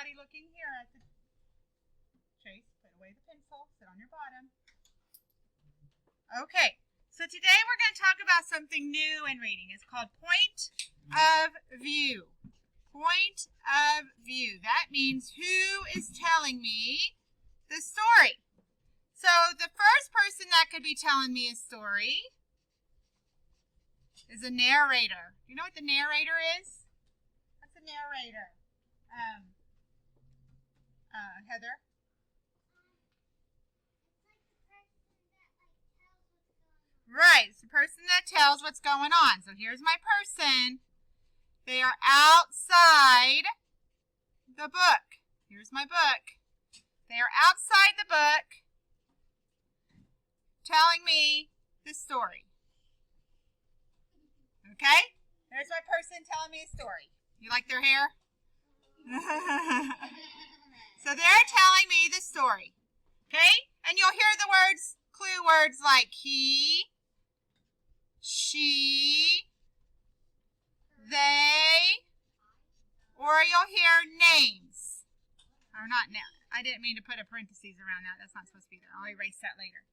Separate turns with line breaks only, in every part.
everybody looking here at the Chase, put away the pencil, sit on your bottom. Okay, so today we're going to talk about something new in reading. It's called point of view. Point of view. That means who is telling me the story. So the first person that could be telling me a story is a narrator. Do you know what the narrator is? What's a narrator? Heather? Right, it's the person that tells what's going on. So here's my person. They are outside the book. Here's my book. They are outside the book telling me the story. Okay? There's my person telling me a story. You like their hair? So they're telling me the story. Okay? And you'll hear the words, clue words like he, she, they, or you'll hear names. Or not now. I didn't mean to put a parentheses around that. That's not supposed to be there. I'll erase that later.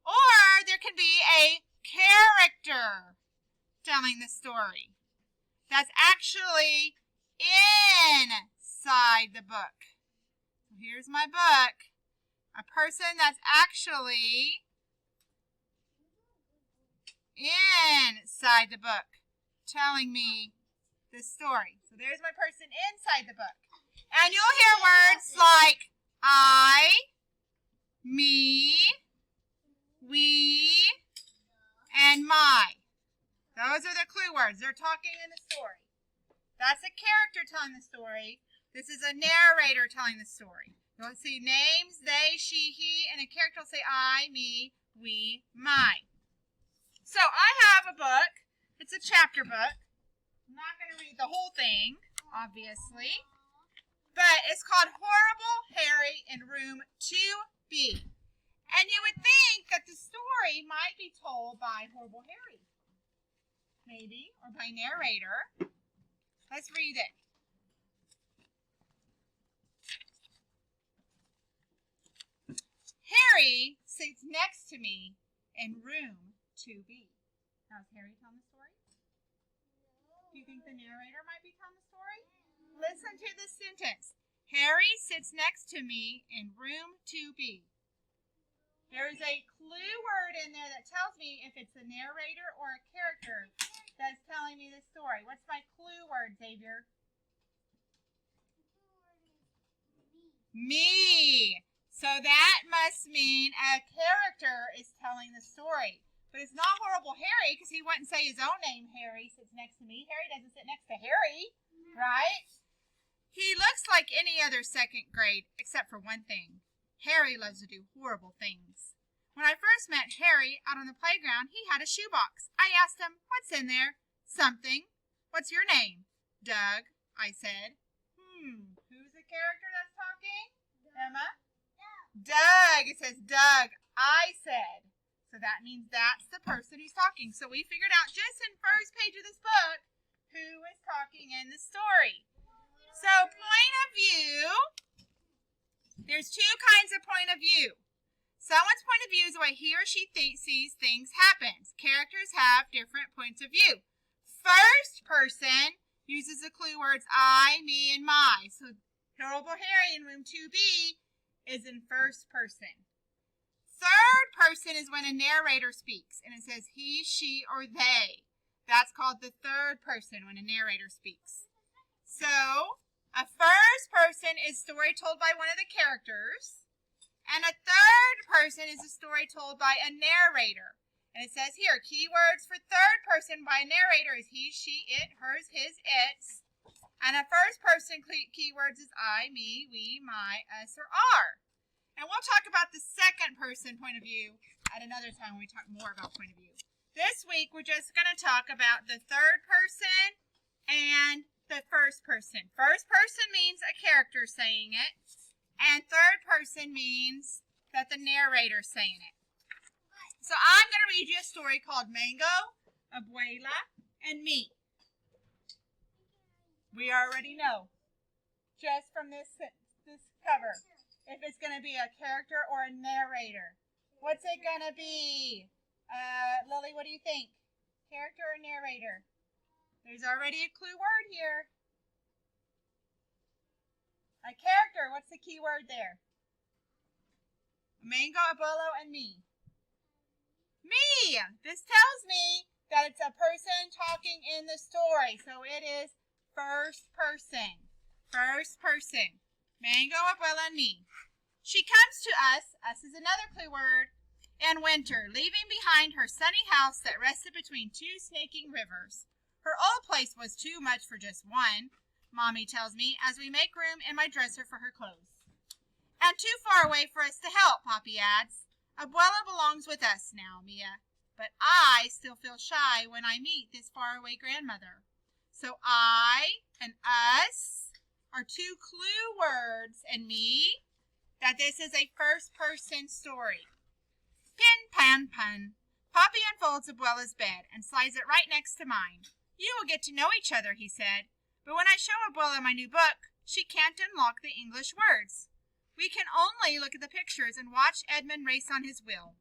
Or there can be a character telling the story that's actually inside the book. So here's my book. A person that's actually inside the book telling me the story. So there's my person inside the book. And you'll hear words like I, me, we, and my. Those are the clue words. They're talking in the story. That's a character telling the story. This is a narrator telling the story. You'll see names, they, she, he, and a character will say I, me, we, my. So I have a book. It's a chapter book. I'm not going to read the whole thing, obviously. But it's called Horrible Harry in Room 2B. And you would think that the story might be told by Horrible Harry. Maybe, or by narrator. Let's read it. Harry sits next to me in room 2B. Now, is Harry telling the story? Do you think the narrator might be telling the story? Listen to this sentence. Harry sits next to me in room 2B. There is a clue word in there that tells me if it's a narrator or a character that's telling me the story. What's my clue word, Xavier? Me. So that must mean a character is telling the story. But it's not Horrible Harry because he wouldn't say his own name. Harry sits next to me. Harry doesn't sit next to Harry, right? He looks like any other second grade except for one thing. Harry loves to do horrible things. When I first met Harry out on the playground, he had a shoebox. I asked him, "What's in there?" "Something." "What's your name?" "Doug," I said. Who's the character that's talking? Emma? Doug. It says Doug, I said. So that means that's the person who's talking. So we figured out just in first page of this book who is talking in the story. So point of view, there's two kinds of point of view. Someone's point of view is the way he or she sees things happen. Characters have different points of view. First person uses the clue words I, me, and my. So Horrible Harry in room 2B is in first person. Third person is when a narrator speaks and it says he, she, or they. That's called the third person when a narrator speaks. So a first person is story told by one of the characters, and a third person is a story told by a narrator. And it says here, keywords for third person by a narrator is he, she, it, hers, his, its. And a first person keywords is I, me, we, my, us, or our. And we'll talk about the second person point of view at another time when we talk more about point of view. This week, we're just going to talk about the third person and the first person. First person means a character saying it, and third person means that the narrator's saying it. So I'm going to read you a story called Mango, Abuela, and Me. We already know. just from this cover? If it's going to be a character or a narrator. What's it going to be? Lily, what do you think? Character or narrator? There's already a clue word here. A character. What's the key word there? Mango, Abuelo, and me. Me! This tells me that it's a person talking in the story. So it is first person. First person. Mango, Abuela, and me. She comes to us is another clue word, in winter, leaving behind her sunny house that rested between two snaking rivers. Her old place was too much for just one, Mommy tells me, as we make room in my dresser for her clothes. And too far away for us to help, Poppy adds. Abuela belongs with us now, Mia, but I still feel shy when I meet this faraway grandmother. So I and us are two clue words, and me, that this is a first-person story. Pin, pan, pun. Poppy unfolds Abuela's bed and slides it right next to mine. You will get to know each other, he said, but when I show Abuela my new book, she can't unlock the English words. We can only look at the pictures and watch Edmund race on his wheel.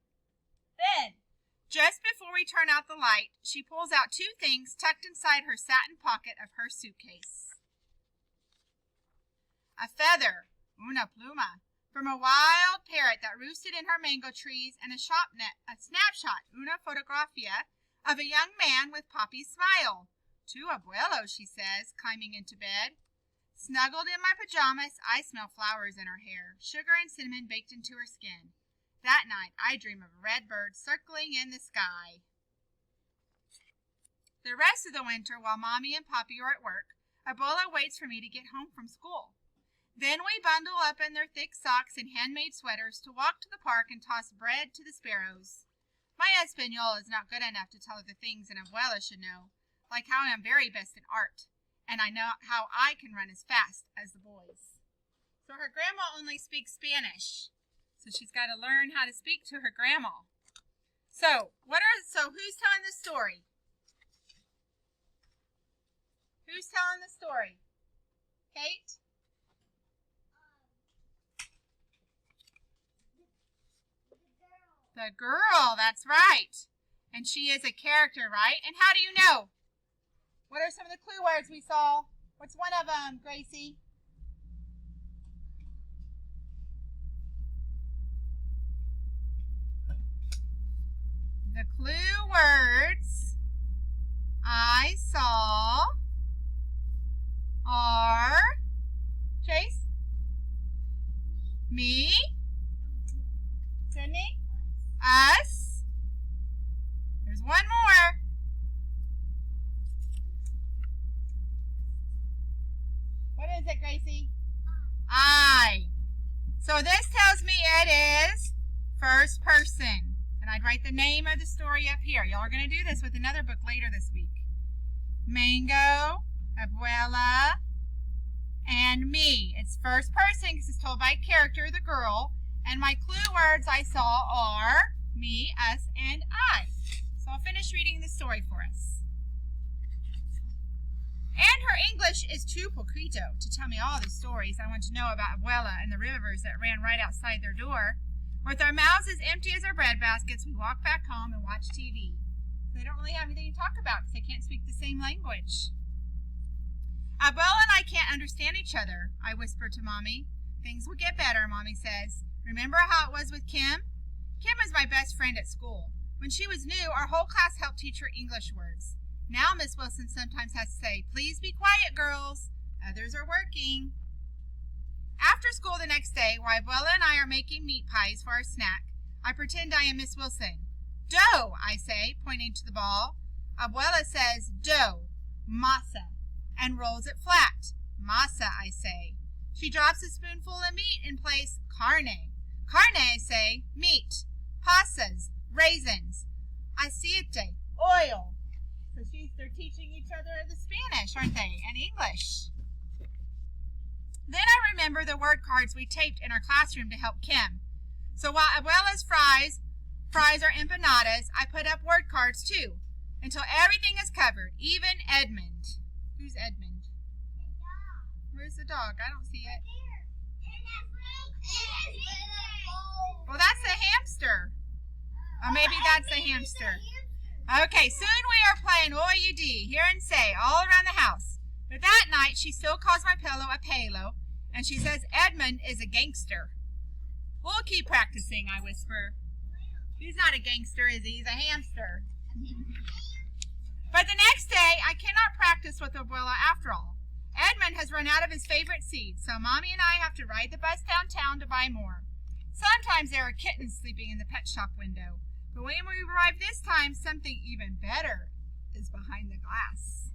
Then, just before we turn out the light, she pulls out two things tucked inside her satin pocket of her suitcase. A feather, una pluma, from a wild parrot that roosted in her mango trees, and a snapshot, una fotografia, of a young man with Poppy's smile. To Abuelo, she says, climbing into bed. Snuggled in my pajamas, I smell flowers in her hair, sugar and cinnamon baked into her skin. That night, I dream of a red bird circling in the sky. The rest of the winter, while Mommy and Poppy are at work, Abuela waits for me to get home from school. Then we bundle up in their thick socks and handmade sweaters to walk to the park and toss bread to the sparrows. My Espanol is not good enough to tell her the things an abuela should know, like how I am very best in art, and I know how I can run as fast as the boys. So her grandma only speaks Spanish, so she's got to learn how to speak to her grandma. So who's telling the story? Who's telling the story? Kate? The girl, that's right. And she is a character, right? And how do you know? What are some of the clue words we saw? What's one of them, Gracie? The clue words I saw are Chase? Me? Sydney? Us. There's one more. What is it, Gracie? I. So this tells me it is first person. And I'd write the name of the story up here. Y'all are going to do this with another book later this week. Mango, Abuela, and me. It's first person because it's told by a character, the girl. And my clue words I saw are me, us, and I. So I'll finish reading the story for us. And her English is too poquito to tell me all the stories I want to know about Abuela and the rivers that ran right outside their door. With our mouths as empty as our bread baskets, we walk back home and watch TV. They don't really have anything to talk about because they can't speak the same language. Abuela and I can't understand each other, I whisper to Mommy. Things will get better, Mommy says. Remember how it was with Kim? Kim is my best friend at school. When she was new, our whole class helped teach her English words. Now Miss Wilson sometimes has to say, "Please be quiet, girls. Others are working." After school the next day, while Abuela and I are making meat pies for our snack, I pretend I am Miss Wilson. Dough, I say, pointing to the ball. Abuela says, dough, masa, and rolls it flat. Masa, I say. She drops a spoonful of meat in place, carne. Carne, I say, meat. Pasas, raisins. Aceite, oil. So they're teaching each other the Spanish, aren't they, and English. Then I remember the word cards we taped in our classroom to help Kim. So while Abuela's fries are empanadas, I put up word cards too, until everything is covered, even Edmund. Who's Edmund? Where's the dog? I don't see it. Well, that's a hamster. Or maybe that's a hamster. Okay, soon we are playing OUD, hear and say, all around the house. But that night, she still calls my pillow a palo, and she says Edmund is a gangster. We'll keep practicing, I whisper. He's not a gangster, is he? He's a hamster. But the next day, I cannot practice with Abuela after all. Edmund has run out of his favorite seeds, so Mommy and I have to ride the bus downtown to buy more. Sometimes there are kittens sleeping in the pet shop window. But when we arrive this time, something even better is behind the glass.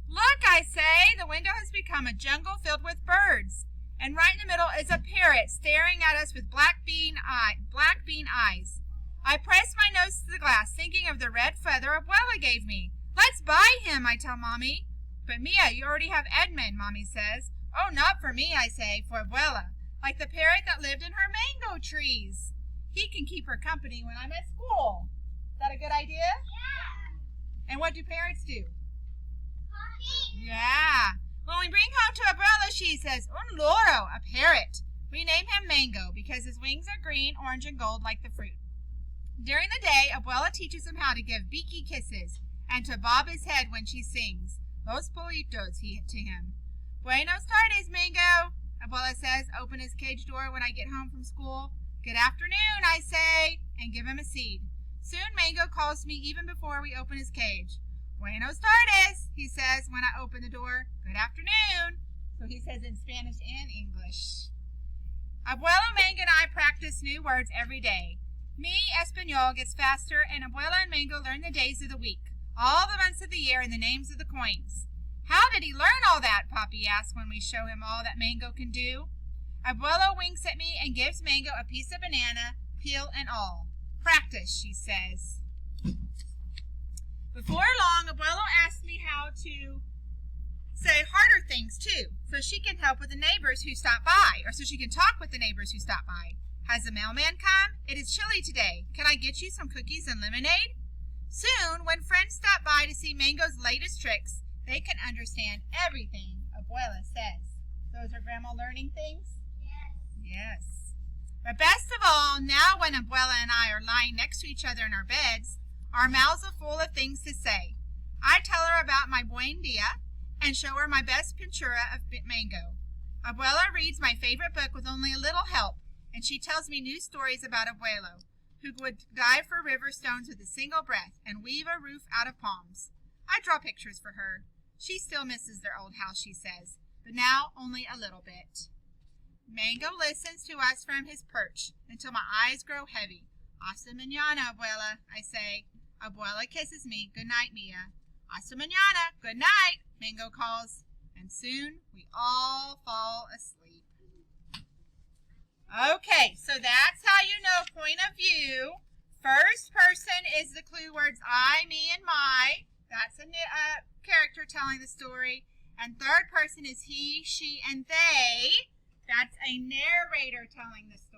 Look, I say, the window has become a jungle filled with birds. And right in the middle is a parrot staring at us with black bean eyes. I press my nose to the glass, thinking of the red feather Abuela gave me. Let's buy him, I tell Mommy. But Mia, you already have Edmund, Mommy says. Oh, not for me, I say, for Abuela, like the parrot that lived in her mango trees. He can keep her company when I'm at school. Is that a good idea? Yeah. And what do parrots do? Talking. Yeah. When we bring home to Abuela, she says, Un loro, a parrot. We name him Mango because his wings are green, orange, and gold like the fruit. During the day, Abuela teaches him how to give beaky kisses and to bob his head when she sings. Los politos, to him. Buenos tardes, Mango, Abuela says, open his cage door when I get home from school. Good afternoon, I say, and give him a seed. Soon Mango calls me even before we open his cage. Buenos tardes, he says when I open the door. Good afternoon. So he says in Spanish and English. Abuela, Mango, and I practice new words every day. Mi Espanol gets faster, and Abuela and Mango learn the days of the week, all the months of the year, and the names of the coins. How did he learn all that? Papi asks when we show him all that Mango can do. Abuela winks at me and gives Mango a piece of banana, peel and all. Practice, she says. Before long, Abuela asked me how to say harder things, too, so she can help with the neighbors who stop by, or so she can talk with the neighbors who stop by. Has the mailman come? It is chilly today. Can I get you some cookies and lemonade? Soon, when friends stop by to see Mango's latest tricks, they can understand everything Abuela says. Those are Grandma learning things? Yes. But best of all, now when Abuela and I are lying next to each other in our beds, our mouths are full of things to say. I tell her about my buen dia and show her my best pintura of Mango. Abuela reads my favorite book with only a little help, and she tells me new stories about Abuelo, who would dive for river stones with a single breath and weave a roof out of palms. I draw pictures for her. She still misses their old house, she says, but now only a little bit. Mango listens to us from his perch until my eyes grow heavy. Hasta mañana, Abuela, I say. Abuela kisses me. Good night, Mia. Hasta mañana. Good night, Mango calls. And soon we all fall asleep. Okay, so that's how you know point of view. First person is the clue words I, me, and my. That's a character telling the story. And third person is he, she, and they. That's a narrator telling the story.